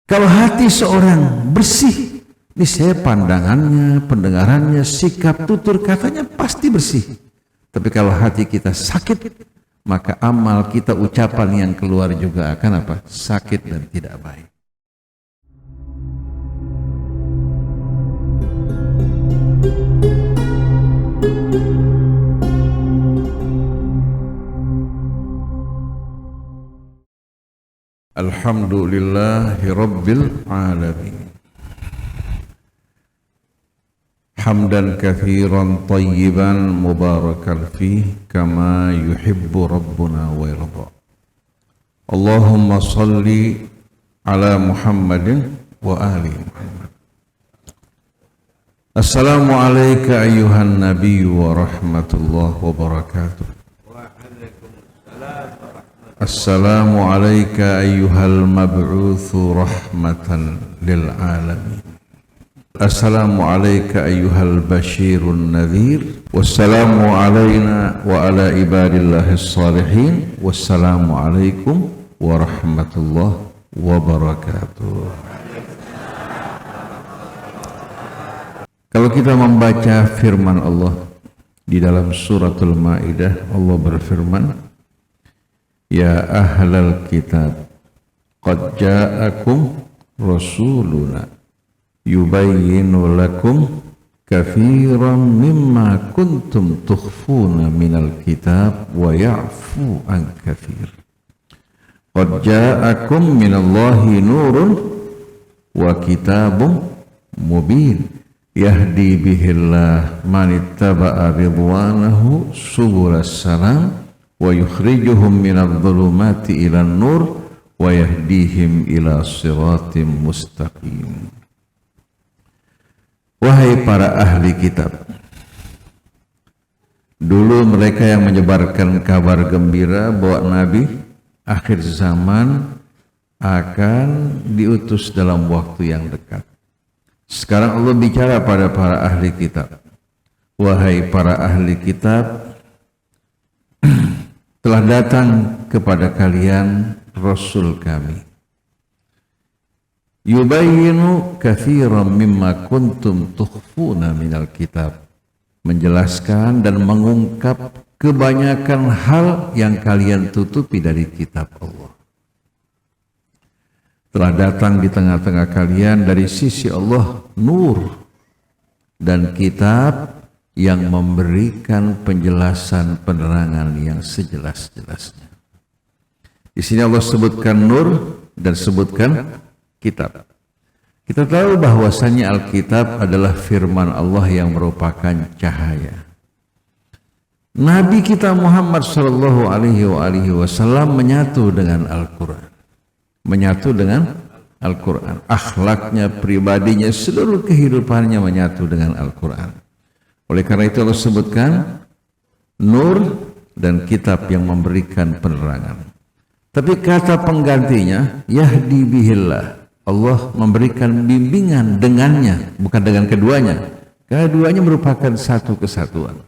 Kalau hati seorang bersih, niscaya pandangannya, pendengarannya, sikap, tutur katanya pasti bersih. Tapi kalau hati kita sakit, maka amal kita, ucapan yang keluar juga akan apa? Sakit dan tidak baik. Alhamdulillahi Rabbil Alamin. Hamdan kathiran tayyiban mubarakan fih kama yuhibbu Rabbuna wa yarda. Allahumma salli ala Muhammadin wa ali Muhammad. Assalamu alayka ayyuhan nabiyyu wa rahmatullahi wa barakatuh. Assalamu alayka ayyuhal mab'utsu rahmatan lil alamin. Assalamu alayka ayyuhal basyirun nadhir. Wassalamu alayna wa ala ibadillahis salihin. Wassalamu alaikum warahmatullahi wabarakatuh. Kalau kita membaca firman Allah di dalam suratul Maidah, Allah berfirman, Ya ahlal kitab, qad ja'akum rasuluna yubayyinu lakum kathiran mimma kuntum tukhfuna minal kitab wa ya'fu an kathir. Qad ja'akum minallahi nurun wa kitabun mubin yahdi bihillah man ittaba'a ridwanahu subulas salam wa yukhrijuhum minadh dhulumati ilan nur wa yahdihim ila siratim mustaqim. Wahai para ahli kitab, dulu mereka yang menyebarkan kabar gembira bahwa Nabi akhir zaman akan diutus dalam waktu yang dekat. Sekarang Allah bicara pada para ahli kitab. Wahai para ahli kitab, telah datang kepada kalian Rasul kami. Yubayyinu kathiran mimma kuntum tukhfuna minal kitab. Menjelaskan dan mengungkap kebanyakan hal yang kalian tutupi dari kitab Allah. Telah datang di tengah-tengah kalian dari sisi Allah nur dan kitab yang memberikan penjelasan penerangan yang sejelas-jelasnya. Di sini Allah sebutkan nur dan sebutkan kitab. Kita tahu bahwasannya Alkitab adalah firman Allah yang merupakan cahaya. Nabi kita Muhammad sallallahu alaihi wasallam menyatu dengan Al-Qur'an. Menyatu dengan Al-Qur'an. Akhlaknya, pribadinya, seluruh kehidupannya menyatu dengan Al-Qur'an. Oleh karena itu Allah sebutkan nur dan kitab yang memberikan penerangan. Tapi kata penggantinya yahdi bihillah. Allah memberikan bimbingan dengannya, bukan dengan keduanya. Keduanya merupakan satu kesatuan.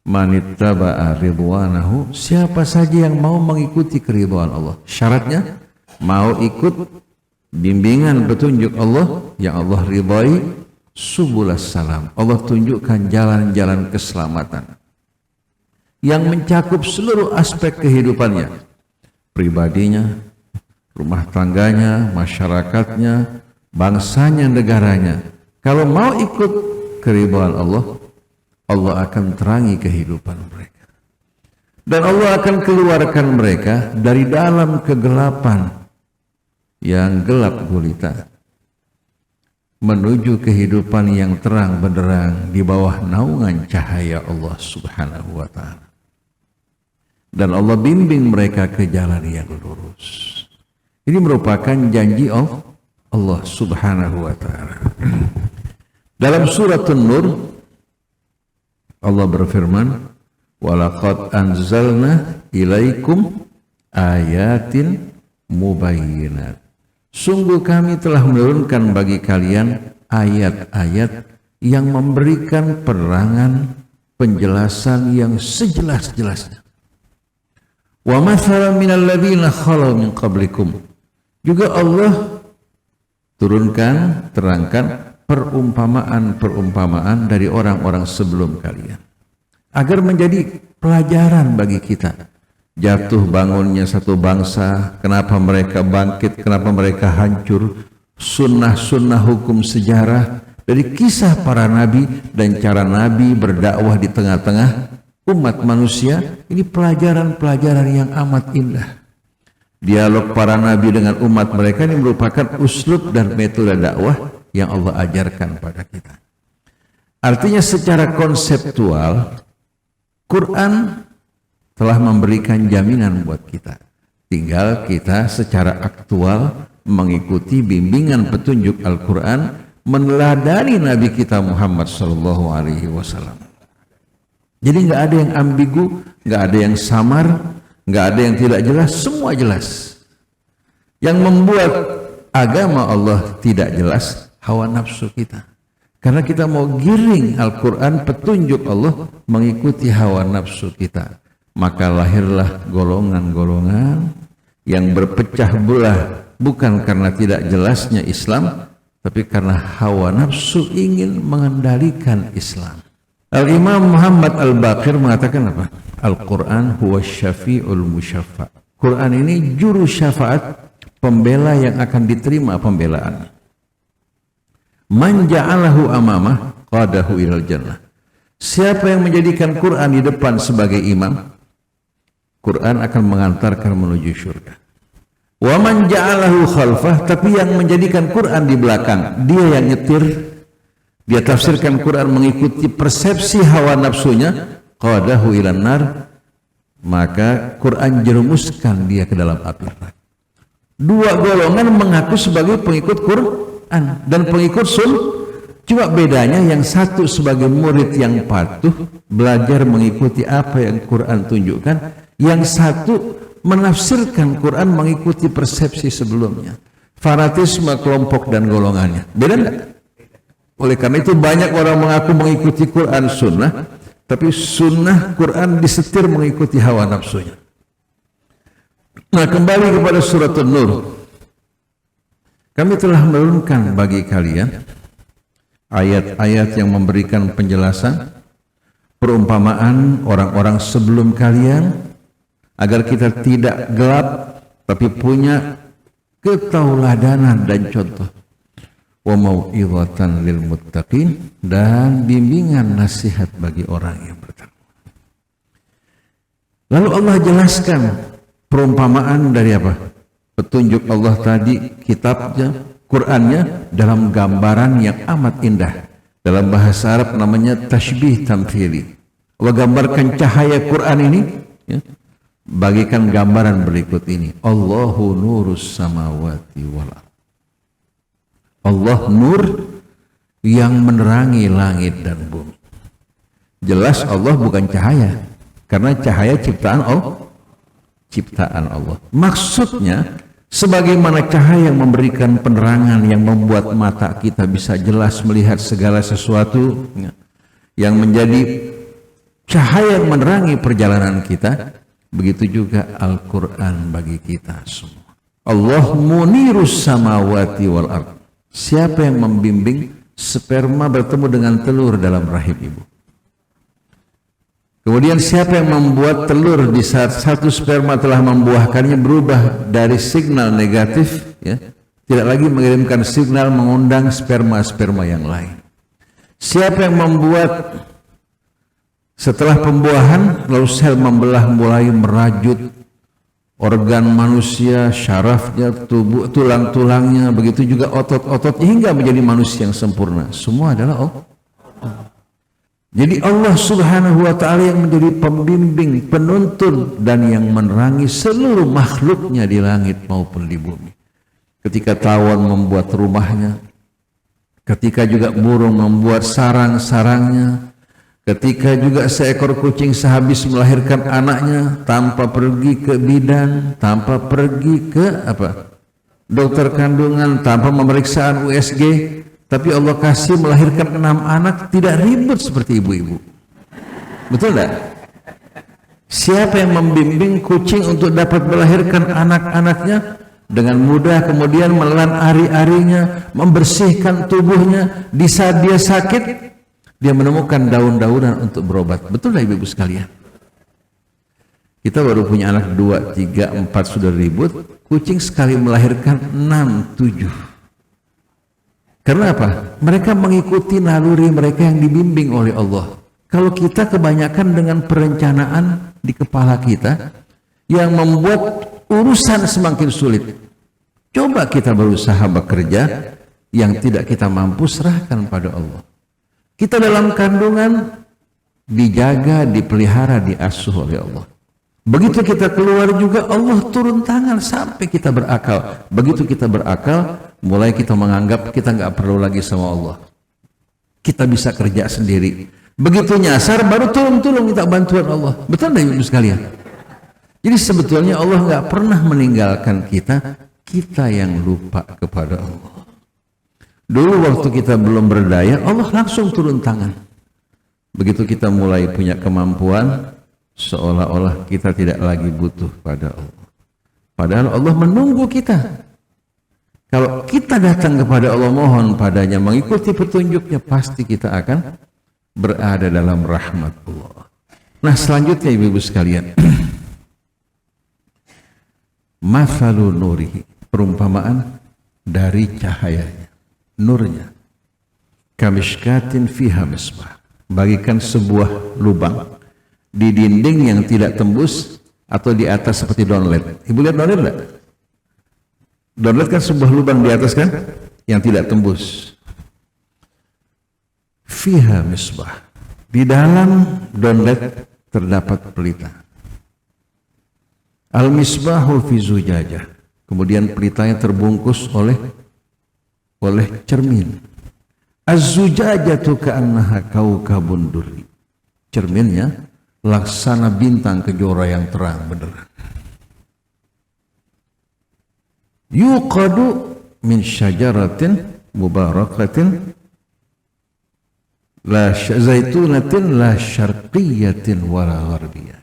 Manittaba'a ridwanahu, siapa saja yang mau mengikuti keridhaan Allah. Syaratnya mau ikut bimbingan petunjuk Allah yang Allah ridhai, subulas salam. Allah tunjukkan jalan-jalan keselamatan yang mencakup seluruh aspek kehidupannya, pribadinya, rumah tangganya, masyarakatnya, bangsanya, negaranya. Kalau mau ikut keridhaan Allah, Allah akan terangi kehidupan mereka. Dan Allah akan keluarkan mereka dari dalam kegelapan yang gelap gulita menuju kehidupan yang terang benderang di bawah naungan cahaya Allah Subhanahu wa ta'ala. Dan Allah bimbing mereka ke jalan yang lurus. Ini merupakan janji Allah Subhanahu wa ta'ala. Dalam surat An-Nur Allah berfirman, "Walaqad anzalna ilaikum ayatin mubayyinat." Sungguh kami telah menurunkan bagi kalian ayat-ayat yang memberikan penerangan, penjelasan yang sejelas-jelasnya. Wa mathalan minal ladzina khalau min qablikum. Juga Allah turunkan, terangkan perumpamaan-perumpamaan dari orang-orang sebelum kalian, agar menjadi pelajaran bagi kita. Jatuh bangunnya satu bangsa, kenapa mereka bangkit, kenapa mereka hancur, sunnah-sunnah hukum sejarah dari kisah para nabi dan cara nabi berdakwah di tengah-tengah umat manusia. Ini pelajaran-pelajaran yang amat indah. Dialog para nabi dengan umat mereka ini merupakan uslub dan metode dakwah yang Allah ajarkan pada kita. Artinya secara konseptual Quran telah memberikan jaminan buat kita. Tinggal kita secara aktual mengikuti bimbingan petunjuk Al-Quran, meneladani Nabi kita Muhammad SAW. Jadi nggak ada yang ambigu, nggak ada yang samar, nggak ada yang tidak jelas, semua jelas. Yang membuat agama Allah tidak jelas, hawa nafsu kita. Karena kita mau giring Al-Quran, petunjuk Allah, mengikuti hawa nafsu kita. Maka lahirlah golongan-golongan yang berpecah belah, bukan karena tidak jelasnya Islam, tapi karena hawa nafsu ingin mengendalikan Islam. Al-Imam Muhammad Al-Baqir mengatakan apa? Al-Quran huwa syafi'ul musyaffa. Quran ini juru syafaat, pembela yang akan diterima pembelaan. Man ja'alahu amamah qadahu ilal jannah. Siapa yang menjadikan Quran di depan sebagai imam, Quran akan mengantarkan menuju surga. Wa man ja'alahu khalfah, tapi yang menjadikan Quran di belakang, dia yang nyetir, dia tafsirkan Quran mengikuti persepsi hawa nafsunya, qadahu ilan nar, maka Quran jerumuskan dia ke dalam api neraka. Dua golongan mengaku sebagai pengikut Quran dan pengikut cuma bedanya yang satu sebagai murid yang patuh, belajar mengikuti apa yang Quran tunjukkan, yang satu menafsirkan Quran mengikuti persepsi sebelumnya. Fanatisme kelompok dan golongannya beda enggak? Oleh karena itu banyak orang mengaku mengikuti Quran sunnah, tapi sunnah Quran disetir mengikuti hawa nafsunya. Nah, kembali kepada surat An-Nur. Kami telah menurunkan bagi kalian ayat-ayat yang memberikan penjelasan perumpamaan orang-orang sebelum kalian, agar kita tidak gelap tapi punya ketauladanan dan contoh. Wa mau'izatan lil muttaqin, dan bimbingan nasihat bagi orang yang bertakwa. Lalu Allah jelaskan perumpamaan dari apa? Petunjuk Allah tadi, kitabnya, Qur'annya dalam gambaran yang amat indah. Dalam bahasa Arab namanya tashbih tamthili. Allah gambarkan cahaya Quran ini, ya, bagikan gambaran berikut ini. Allahu nurus samawati wal ardh. Allah nur yang menerangi langit dan bumi. Jelas Allah bukan cahaya, karena cahaya ciptaan Allah. Maksudnya sebagaimana cahaya yang memberikan penerangan yang membuat mata kita bisa jelas melihat segala sesuatu, yang menjadi cahaya yang menerangi perjalanan kita, begitu juga Al-Quran bagi kita semua. Allah munirus samawati wal ardh. Siapa yang membimbing sperma bertemu dengan telur dalam rahim ibu? Kemudian siapa yang membuat telur di saat satu sperma telah membuahkannya berubah dari signal negatif, ya, tidak lagi mengirimkan signal mengundang sperma-sperma yang lain? Siapa yang membuat setelah pembuahan lalu sel membelah mulai merajut organ manusia, syarafnya, tubuh, tulang-tulangnya, begitu juga otot-ototnya hingga menjadi manusia yang sempurna? Semua adalah Allah. Jadi Allah Subhanahu wa ta'ala yang menjadi pembimbing, penuntun, dan yang menerangi seluruh makhluknya di langit maupun di bumi. Ketika tawon membuat rumahnya, ketika juga burung membuat sarang-sarangnya, ketika juga seekor kucing sehabis melahirkan anaknya tanpa pergi ke bidan, tanpa pergi ke dokter kandungan, tanpa pemeriksaan USG, tapi Allah kasih melahirkan 6 anak, tidak ribut seperti ibu-ibu. Betul tidak? Siapa yang membimbing kucing untuk dapat melahirkan anak-anaknya dengan mudah, kemudian menelan ari-arinya, membersihkan tubuhnya. Di saat dia sakit, dia menemukan daun-daunan untuk berobat. Betul lah ibu-ibu sekalian? Kita baru punya anak 2, 3, 4 sudah ribut, kucing sekali melahirkan 6, 7. Karena apa? Mereka mengikuti naluri mereka yang dibimbing oleh Allah. Kalau kita kebanyakan dengan perencanaan di kepala kita yang membuat urusan semakin sulit. Coba kita berusaha bekerja, yang tidak kita mampu serahkan pada Allah. Kita dalam kandungan dijaga, dipelihara, diasuh oleh Allah. Begitu kita keluar juga Allah turun tangan sampai kita berakal. Begitu kita berakal, mulai kita menganggap kita nggak perlu lagi sama Allah. Kita bisa kerja sendiri. Begitu nyasar baru tolong minta bantuan Allah. Betul nggak ibu sekalian? Jadi sebetulnya Allah nggak pernah meninggalkan kita, kita yang lupa kepada Allah. Dulu waktu kita belum berdaya, Allah langsung turun tangan. Begitu kita mulai punya kemampuan, seolah-olah kita tidak lagi butuh pada Allah. Padahal Allah menunggu kita. Kalau kita datang kepada Allah, mohon padanya, mengikuti petunjuknya, pasti kita akan berada dalam rahmat Allah. Nah selanjutnya ibu-ibu sekalian, mathalu nurihi, perumpamaan dari cahayanya, nurnya. Kamishkatin fiha misbah, bagikan sebuah lubang di dinding yang tidak tembus atau di atas seperti downlet. Ibu lihat downlet enggak? Downlet kan sebuah lubang di atas kan yang tidak tembus. Fiha misbah, di dalam downlet terdapat pelita. Al misbahu fi zujajah, kemudian pelitanya terbungkus oleh cermin. Az-zujajatu ka'annaha kaukabun durri, cerminnya laksana bintang kejora yang terang benderang. Yuqadu min syajaratin mubarakatin la zaitunatin la syarqiyatin wala gharbiyah.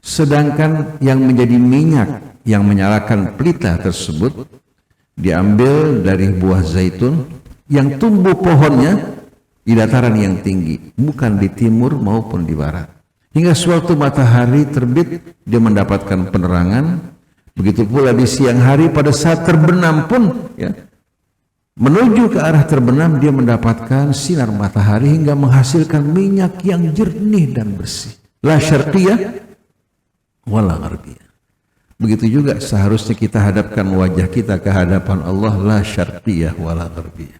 Sedangkan yang menjadi minyak yang menyalakan pelita tersebut diambil dari buah zaitun yang tumbuh pohonnya di dataran yang tinggi, bukan di timur maupun di barat. Hingga suatu matahari terbit dia mendapatkan penerangan. Begitu pula di siang hari pada saat terbenam pun ya, menuju ke arah terbenam dia mendapatkan sinar matahari hingga menghasilkan minyak yang jernih dan bersih. La syarqiyah wala gharbiyah. Begitu juga seharusnya kita hadapkan wajah kita ke hadapan Allah, la syarqiyah wala gharbiyah.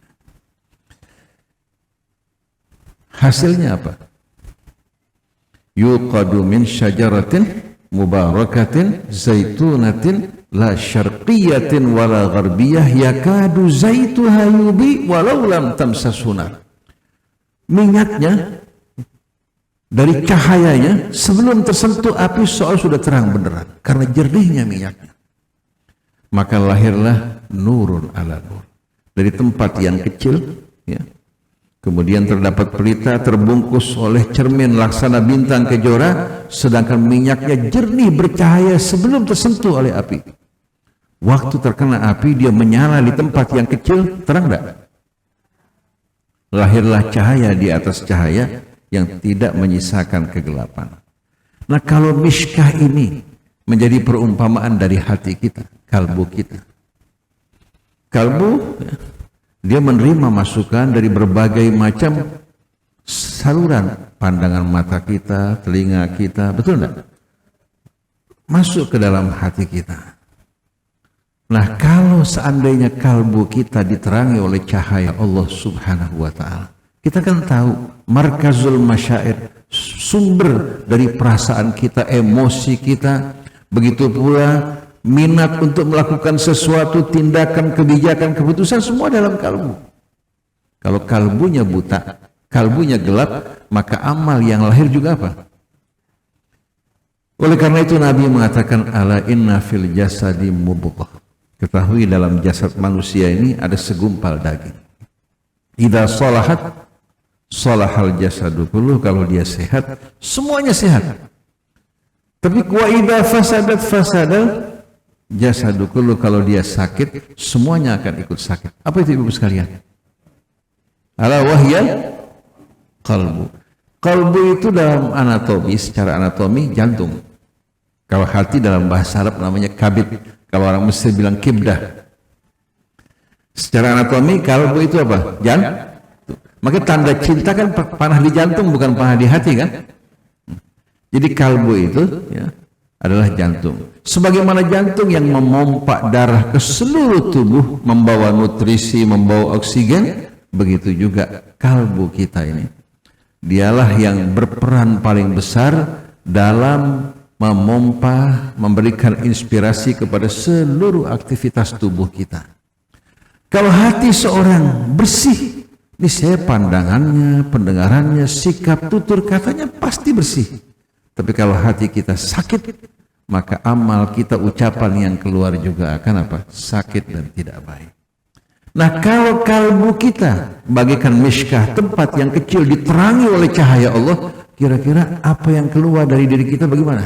Hasilnya apa? Yuqadu min syajaratin mubarakatin zaitunatin la syarqiyatin wala gharbiyah yakadu zaituha yubi walau lam tamsasunar. Minyaknya dari cahayanya sebelum tersentuh api seolah sudah terang benderang karena jernihnya minyaknya. Maka lahirlah nurun ala nur, dari tempat yang kecil ya. Kemudian terdapat pelita terbungkus oleh cermin laksana bintang kejora, sedangkan minyaknya jernih bercahaya sebelum tersentuh oleh api. Waktu terkena api dia menyala di tempat yang kecil, terang tidak? Lahirlah cahaya di atas cahaya yang tidak menyisakan kegelapan. Nah kalau miskah ini menjadi perumpamaan dari hati kita, kalbu kita. Kalbu dia menerima masukan dari berbagai macam saluran, pandangan mata kita, telinga kita, betul enggak? Masuk ke dalam hati kita. Nah kalau seandainya kalbu kita diterangi oleh cahaya Allah subhanahu wa ta'ala, kita kan tahu markazul masyair, sumber dari perasaan kita, emosi kita, begitu pula minat untuk melakukan sesuatu, tindakan, kebijakan, keputusan, semua dalam kalbu. Kalau kalbunya buta, kalbunya gelap, maka amal yang lahir juga apa? Oleh karena itu Nabi mengatakan ala inna fil jasadi mubghah. Ketahui dalam jasad manusia ini ada segumpal daging. Idza salahat salahal jasadu kulluh, kalau dia sehat, semuanya sehat. Tapi wa idza fasadat fasadal jasadu kullu, kalau dia sakit semuanya akan ikut sakit. Apa itu ibu sekalian? Ala wahyal qalbu. Qalbu itu dalam anatomi, secara anatomi jantung. Kalau hati dalam bahasa Arab namanya kabid. Kalau orang Mesir bilang kibdah. Secara anatomi kalbu itu apa? Jantung. Maka tanda cinta kan panah di jantung, bukan panah di hati kan? Jadi kalbu itu ya, adalah jantung. Sebagaimana jantung yang memompa darah ke seluruh tubuh, membawa nutrisi, membawa oksigen, begitu juga kalbu kita ini. Dialah yang berperan paling besar dalam memompa, memberikan inspirasi kepada seluruh aktivitas tubuh kita. Kalau hati seorang bersih, ini saya pandangannya, pendengarannya, sikap, tutur katanya pasti bersih. Tapi kalau hati kita sakit, maka amal kita, ucapan yang keluar juga akan apa? Sakit dan tidak baik. Nah, kalau kalbu kita bagaikan miskah, tempat yang kecil diterangi oleh cahaya Allah, kira-kira apa yang keluar dari diri kita bagaimana?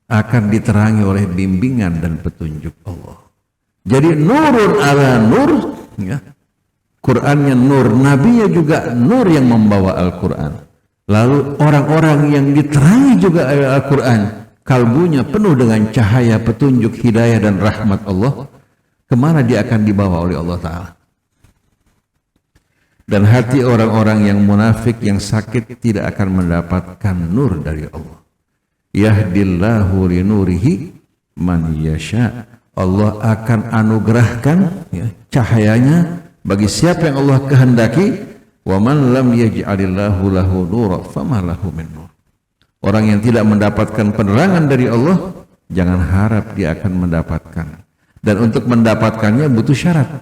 Akan diterangi oleh bimbingan dan petunjuk Allah. Jadi nurun ala nur, ya. Qurannya nur, nabinya juga nur yang membawa Al-Quran. Lalu orang-orang yang diterangi juga Al-Quran, kalbunya penuh dengan cahaya, petunjuk, hidayah dan rahmat Allah, kemana dia akan dibawa oleh Allah Ta'ala? Dan hati orang-orang yang munafik, yang sakit, tidak akan mendapatkan nur dari Allah. Yahdillahu li nurihi man yasha. Allah akan anugerahkan ya, cahayanya bagi siapa yang Allah kehendaki. Wa man lam yaj'alillahu lahu nura fama lahu min nur. Orang yang tidak mendapatkan penerangan dari Allah, jangan harap dia akan mendapatkan. Dan untuk mendapatkannya butuh syarat.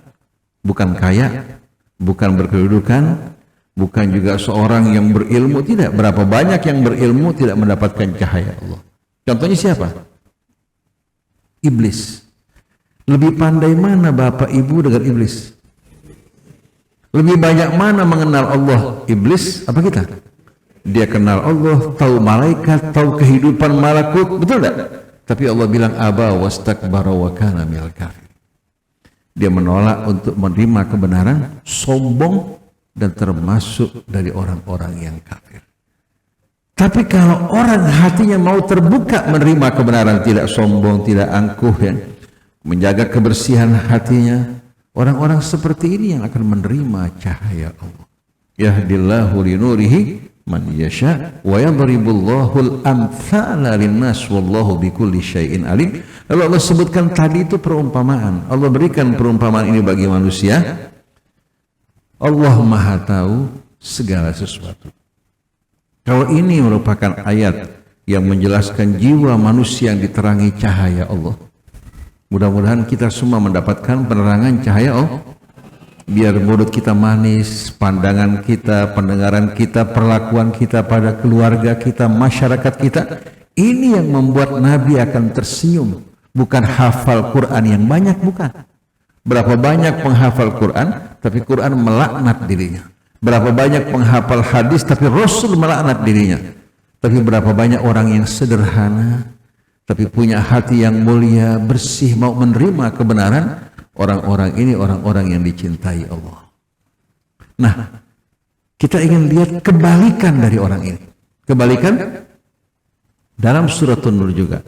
Bukan kaya, bukan berkedudukan, bukan juga seorang yang berilmu, tidak. Berapa banyak yang berilmu tidak mendapatkan cahaya Allah. Contohnya siapa? Iblis. Lebih pandai mana bapak ibu dengan iblis? Lebih banyak mana mengenal Allah? Iblis apa kita? Dia kenal Allah, tahu malaikat, tahu kehidupan malakut, betul tak? Tapi Allah bilang aba wastakbara wa kana minal kafir. Dia menolak untuk menerima kebenaran, sombong dan termasuk dari orang-orang yang kafir. Tapi kalau orang hatinya mau terbuka menerima kebenaran, tidak sombong, tidak angkuh, ya, menjaga kebersihan hatinya, orang-orang seperti ini yang akan menerima cahaya Allah. Yahdillahu li nurihi man yasha wa yadribullahu al-amthala lin-nas wallahu bikulli syai'in alim. Lalu Allah sebutkan tadi itu perumpamaan. Allah berikan perumpamaan ini bagi manusia. Allah Maha tahu segala sesuatu. Kalau ini merupakan ayat yang menjelaskan jiwa manusia yang diterangi cahaya Allah. Mudah-mudahan kita semua mendapatkan penerangan cahaya Allah. Biar mulut kita manis, pandangan kita, pendengaran kita, perlakuan kita pada keluarga kita, masyarakat kita. Ini yang membuat Nabi akan tersenyum. Bukan hafal Quran yang banyak, bukan. Berapa banyak penghafal Quran, tapi Quran melaknat dirinya. Berapa banyak penghafal hadis, tapi Rasul melaknat dirinya. Tapi berapa banyak orang yang sederhana, tapi punya hati yang mulia, bersih, mau menerima kebenaran. Orang-orang ini orang-orang yang dicintai Allah. Nah, kita ingin lihat kebalikan dari orang ini. Kebalikan dalam surat An-Nur juga.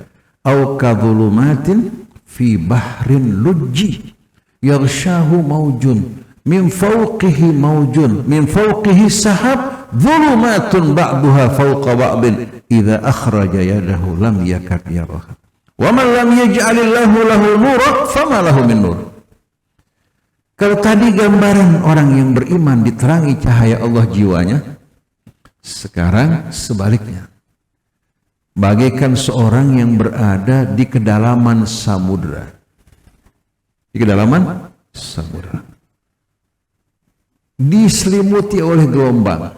Au kadhulumatin fi bahrin lujji yaghshahu maujun min fawqihi maujun min fawqihi sahab dhulumatun ba'duha fawqa ba'din idza akhraja yadahu lam yakad yaraha wa man lam yaj'alillahu lahu nuran fama lahu min nur. Kalau tadi gambaran orang yang beriman diterangi cahaya Allah jiwanya, sekarang sebaliknya. Bagaikan seorang yang berada di kedalaman samudra. Di kedalaman samudra. Diselimuti oleh gelombang.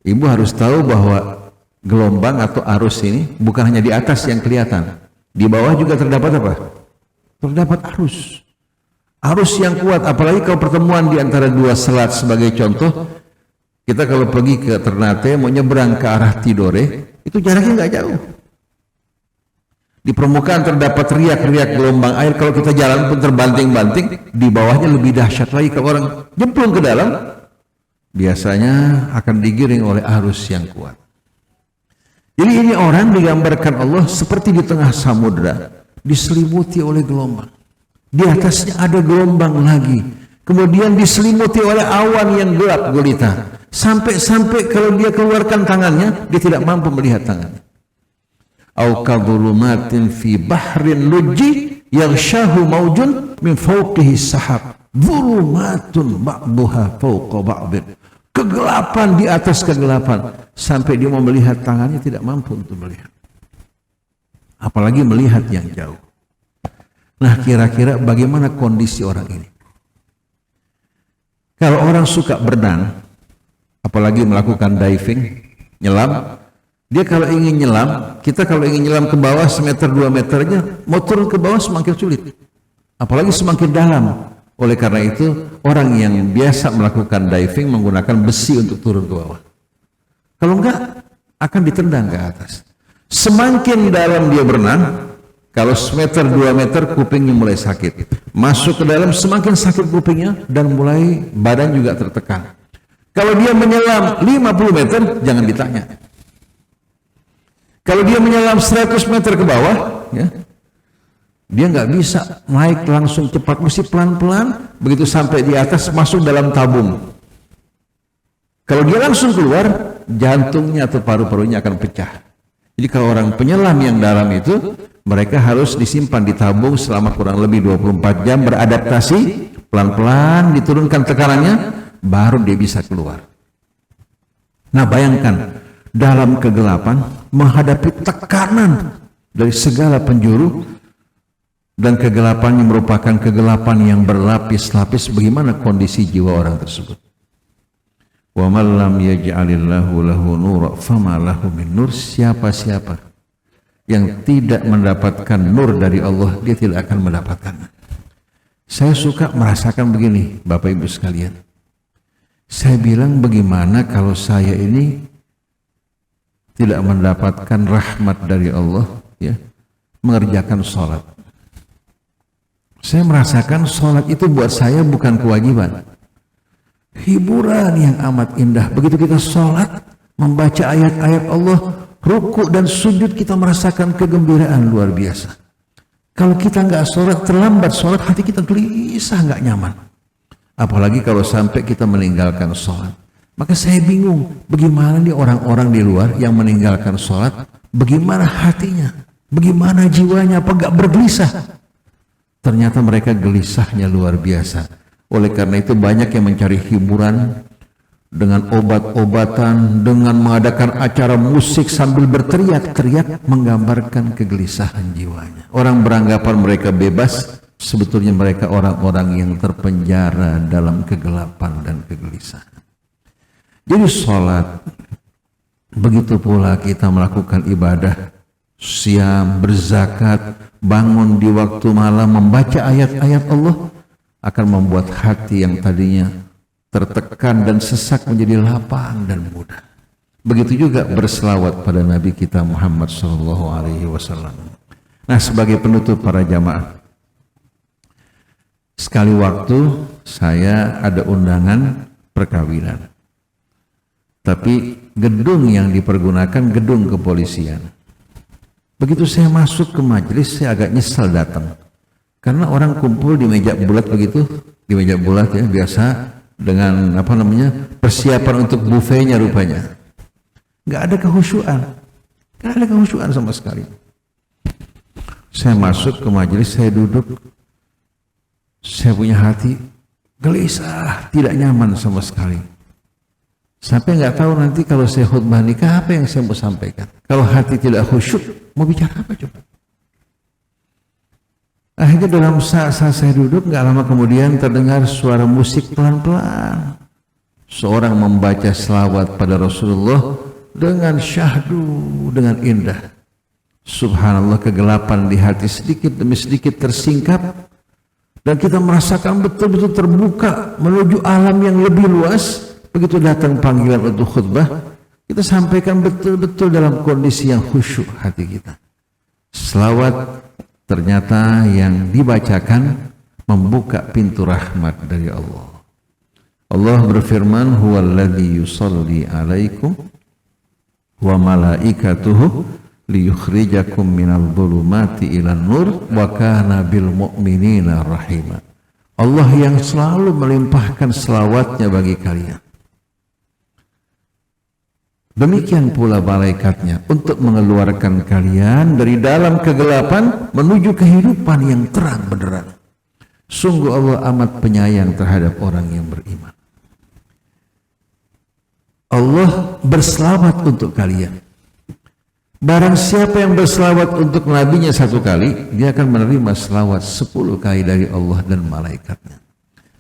Ibu harus tahu bahwa gelombang atau arus ini bukan hanya di atas yang kelihatan. Di bawah juga terdapat apa? Terdapat arus. Arus yang kuat, apalagi kalau pertemuan di antara dua selat sebagai contoh. Kita kalau pergi ke Ternate mau nyebrang ke arah Tidore, itu jaraknya nggak jauh. Di permukaan terdapat riak-riak gelombang air, kalau kita jalan pun terbanting-banting, di bawahnya lebih dahsyat lagi. Kalau orang jemplung ke dalam, biasanya akan digiring oleh arus yang kuat. Jadi ini orang digambarkan Allah seperti di tengah samudra, diselimuti oleh gelombang. Di atasnya ada gelombang lagi, kemudian diselimuti oleh awan yang gelap gulita. Sampai-sampai kalau dia keluarkan tangannya, dia tidak mampu melihat tangannya. Au kadhulumatin fi bahrin lujji yaghshahu maujun min fawqihi sahab dhulumatun ba'duha fawqa ba'din. Kegelapan di atas kegelapan, sampai dia mau melihat tangannya tidak mampu untuk melihat, apalagi melihat yang jauh. Nah, kira-kira bagaimana kondisi orang ini? Kalau orang suka berenang, apalagi melakukan diving, nyelam, dia kalau ingin nyelam, kita kalau ingin nyelam ke bawah semeter 2 meternya, mau turun ke bawah semakin sulit, apalagi semakin dalam. Oleh karena itu, orang yang biasa melakukan diving menggunakan besi untuk turun ke bawah. Kalau enggak, akan ditendang ke atas. Semakin dalam dia berenang, kalau semeter 2 meter kupingnya mulai sakit. Masuk ke dalam semakin sakit kupingnya dan mulai badan juga tertekan. Kalau dia menyelam 50 meter, jangan ditanya. Kalau dia menyelam 100 meter ke bawah, ya, dia nggak bisa naik langsung cepat, mesti pelan-pelan. Begitu sampai di atas, masuk dalam tabung. Kalau dia langsung keluar, jantungnya atau paru-parunya akan pecah. Jadi kalau orang penyelam yang dalam itu, mereka harus disimpan di tabung selama kurang lebih 24 jam, beradaptasi, pelan-pelan diturunkan tekanannya, baru dia bisa keluar. Nah, bayangkan dalam kegelapan menghadapi tekanan dari segala penjuru, dan kegelapannya merupakan kegelapan yang berlapis-lapis. Bagaimana kondisi jiwa orang tersebut? Wa man lam yaj'alillahu lahu nur fama lahu min nur. Siapa-siapa yang tidak mendapatkan nur dari Allah, dia tidak akan mendapatkannya. Saya suka merasakan begini, Bapak Ibu sekalian. Saya bilang, bagaimana kalau saya ini tidak mendapatkan rahmat dari Allah, ya, mengerjakan sholat. Saya merasakan sholat itu buat saya bukan kewajiban, hiburan yang amat indah. Begitu kita sholat, membaca ayat-ayat Allah, ruku dan sujud, kita merasakan kegembiraan luar biasa. Kalau kita nggak sholat, terlambat sholat, hati kita gelisah, nggak nyaman. Apalagi kalau sampai kita meninggalkan sholat. Maka saya bingung, bagaimana nih orang-orang di luar yang meninggalkan sholat, bagaimana hatinya, bagaimana jiwanya, apa nggak bergelisah? Ternyata mereka gelisahnya luar biasa. Oleh karena itu banyak yang mencari hiburan dengan obat-obatan, dengan mengadakan acara musik sambil berteriak-teriak, menggambarkan kegelisahan jiwanya. Orang beranggapan mereka bebas, sebetulnya mereka orang-orang yang terpenjara dalam kegelapan dan kegelisahan. Jadi sholat, begitu pula kita melakukan ibadah, siam, berzakat, bangun di waktu malam, membaca ayat-ayat Allah, akan membuat hati yang tadinya tertekan dan sesak menjadi lapang dan mudah. Begitu juga berselawat pada Nabi kita Muhammad SAW. Nah, sebagai penutup para jamaah, sekali waktu saya ada undangan perkawinan, tapi gedung yang dipergunakan gedung kepolisian. Begitu saya masuk ke majelis, saya agak nyesal datang, karena orang kumpul di meja bulat begitu, di meja bulat ya, biasa dengan apa namanya, persiapan untuk buffetnya rupanya. Nggak ada kehusyuan, nggak ada kehusyuan sama sekali. Saya masuk ke majelis, saya duduk, saya punya hati gelisah, tidak nyaman sama sekali. Sampai nggak tahu nanti kalau saya khutbah nikah apa yang saya mau sampaikan. Kalau hati tidak khusyuk, mau bicara apa coba? Akhirnya dalam saat saya duduk, nggak lama kemudian terdengar suara musik pelan-pelan. Seorang membaca selawat pada Rasulullah dengan syahdu, dengan indah. Subhanallah, kegelapan di hati sedikit demi sedikit tersingkap, dan kita merasakan betul-betul terbuka menuju alam yang lebih luas. Begitu datang panggilan untuk khutbah, kita sampaikan betul-betul dalam kondisi yang khusyuk hati kita. Selawat ternyata yang dibacakan membuka pintu rahmat dari Allah. Allah berfirman, huwallazi yusalli alaikum wa malaikatuhu liyukhrijakum minal dhulumati ilan nur wa kana bil mu'minina rahima. Allah yang selalu melimpahkan selawatnya bagi kalian. Demikian pula malaikatnya untuk mengeluarkan kalian dari dalam kegelapan menuju kehidupan yang terang benderang. Sungguh Allah amat penyayang terhadap orang yang beriman. Allah berselawat untuk kalian. Barang siapa yang berselawat untuk nabinya 1 kali, dia akan menerima selawat 10 kali dari Allah dan malaikatnya.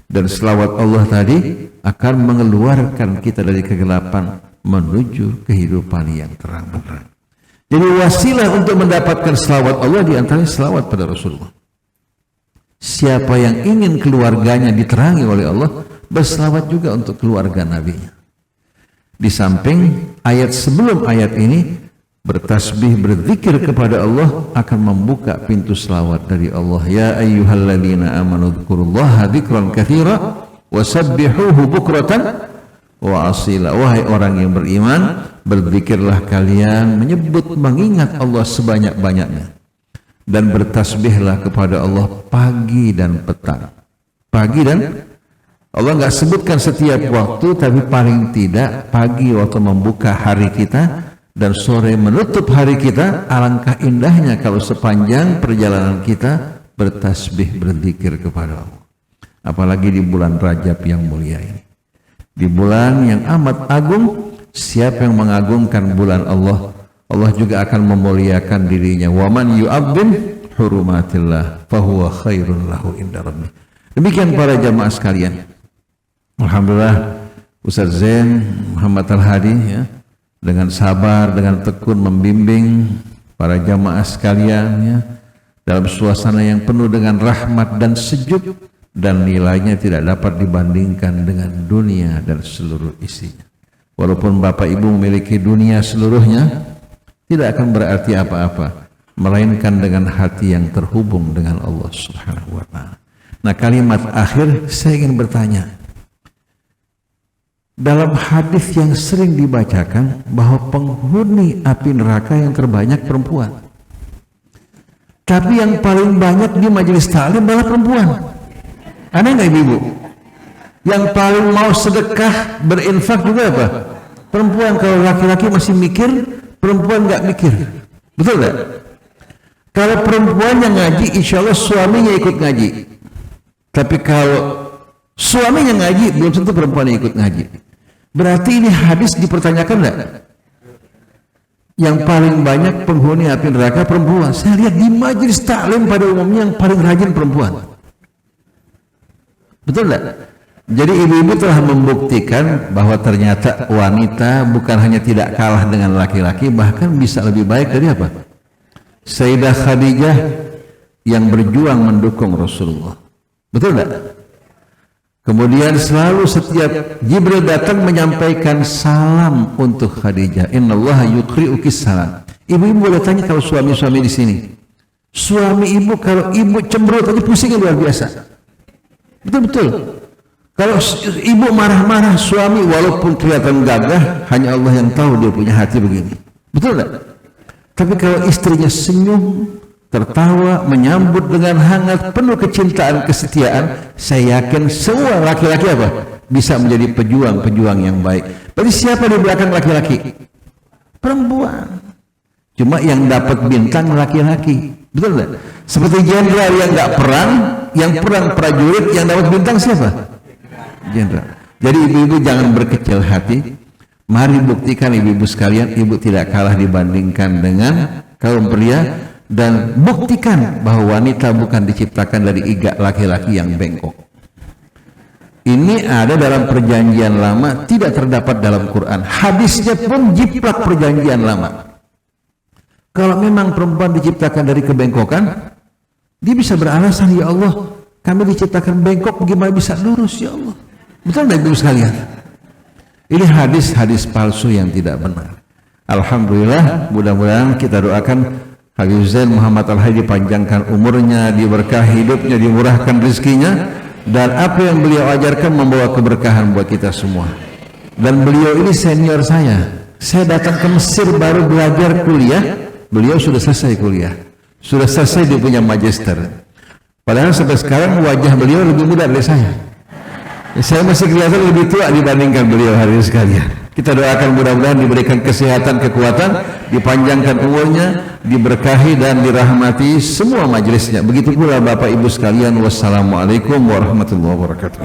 Dan selawat Allah tadi akan mengeluarkan kita dari kegelapan menuju kehidupan yang terang benderang. Jadi wasilah untuk mendapatkan selawat Allah diantaranya selawat pada Rasulullah. Siapa yang ingin keluarganya diterangi oleh Allah, berselawat juga untuk keluarga nabinya. Di samping ayat sebelum ayat ini, bertasbih, berzikir kepada Allah akan membuka pintu selawat dari Allah. Ya ayyuhalladzina amanu dzkurullaha dzikran katsira wasabbihuhu bukratan wa asila. Wahai orang yang beriman, berzikirlah kalian, menyebut mengingat Allah sebanyak-banyaknya, dan bertasbihlah kepada Allah pagi dan petang. Pagi dan Allah nggak sebutkan setiap waktu, tapi paling tidak pagi waktu membuka hari kita dan sore menutup hari kita. Alangkah indahnya kalau sepanjang perjalanan kita bertasbih, berzikir kepada Allah. Apalagi di bulan Rajab yang mulia ini, di bulan yang amat agung. Siapa yang mengagungkan bulan Allah, Allah juga akan memuliakan dirinya. Wa man yu'azzim hurumatillah fahuwa khairul lahu inda rabbih. Demikian para jamaah sekalian. Alhamdulillah Ustaz Zain Muhammad Al-Hadi ya, dengan sabar, dengan tekun membimbing para jamaah sekalian ya, dalam suasana yang penuh dengan rahmat dan sejuk, dan nilainya tidak dapat dibandingkan dengan dunia dan seluruh isinya. Walaupun Bapak Ibu memiliki dunia seluruhnya, tidak akan berarti apa-apa melainkan dengan hati yang terhubung dengan Allah Subhanahu wa ta'ala. Nah, kalimat akhir saya ingin bertanya, dalam hadis yang sering dibacakan bahwa penghuni api neraka yang terbanyak perempuan, tapi yang paling banyak di majelis taklim adalah perempuan. Ada nggak ibu-ibu? Yang paling mau sedekah, berinfak juga apa? Perempuan. Kalau laki-laki masih mikir, perempuan nggak mikir. Betul nggak? Kalau perempuan yang ngaji, insya Allah suaminya ikut ngaji. Tapi kalau suaminya ngaji, belum tentu perempuan yang ikut ngaji. Berarti ini hadis dipertanyakan enggak? Yang paling banyak penghuni api neraka perempuan. Saya lihat di majelis taklim pada umumnya yang paling rajin perempuan. Betul enggak? Jadi ibu-ibu telah membuktikan bahwa ternyata wanita bukan hanya tidak kalah dengan laki-laki, bahkan bisa lebih baik dari apa? Sayyidah Khadijah yang berjuang mendukung Rasulullah. Betul enggak? Kemudian selalu setiap Jibril datang menyampaikan salam untuk Khadijah. Innallaha yuqri'uki salam. Ibu-ibu boleh tanya kalau suami-suami di sini. Suami ibu kalau ibu cemberut aja pusingnya luar biasa. Betul-betul. Kalau ibu marah-marah, suami walaupun kelihatan gagah, hanya Allah yang tahu dia punya hati begini. Betul enggak? Tapi kalau istrinya senyum, tertawa, menyambut dengan hangat, penuh kecintaan, kesetiaan, saya yakin semua laki-laki apa? Bisa menjadi pejuang-pejuang yang baik. Berarti siapa di belakang laki-laki? Perempuan. Cuma yang dapat bintang laki-laki. Betul tidak? Seperti jenderal yang nggak perang, yang perang prajurit, yang dapat bintang siapa? Jenderal. Jadi ibu-ibu jangan berkecil hati. Mari buktikan ibu-ibu sekalian, ibu tidak kalah dibandingkan dengan kaum pria. Dan buktikan bahwa wanita bukan diciptakan dari iga laki-laki yang bengkok. Ini ada dalam perjanjian lama, tidak terdapat dalam Quran. Hadisnya pun jiplak perjanjian lama. Kalau memang perempuan diciptakan dari kebengkokan, dia bisa beralasan, ya Allah, kami diciptakan bengkok, bagaimana bisa lurus, ya Allah. Betul tidak ibu sekalian? Ini hadis-hadis palsu yang tidak benar. Alhamdulillah, mudah-mudahan kita doakan Habib Zain Muhammad Al-Hadi dipanjangkan umurnya, diberkahi hidupnya, dimurahkan rezekinya, dan apa yang beliau ajarkan membawa keberkahan buat kita semua. Dan beliau ini senior saya datang ke Mesir baru belajar kuliah, beliau sudah selesai kuliah, sudah selesai dia punya magister. Padahal sampai sekarang wajah beliau lebih muda dari saya. Saya masih kelihatan lebih tua dibandingkan beliau hari ini sekalian. Kita doakan mudah-mudahan diberikan kesehatan, kekuatan, dipanjangkan umurnya, diberkahi dan dirahmati semua majelisnya. Begitu pula Bapak Ibu sekalian. Wassalamualaikum warahmatullahi wabarakatuh.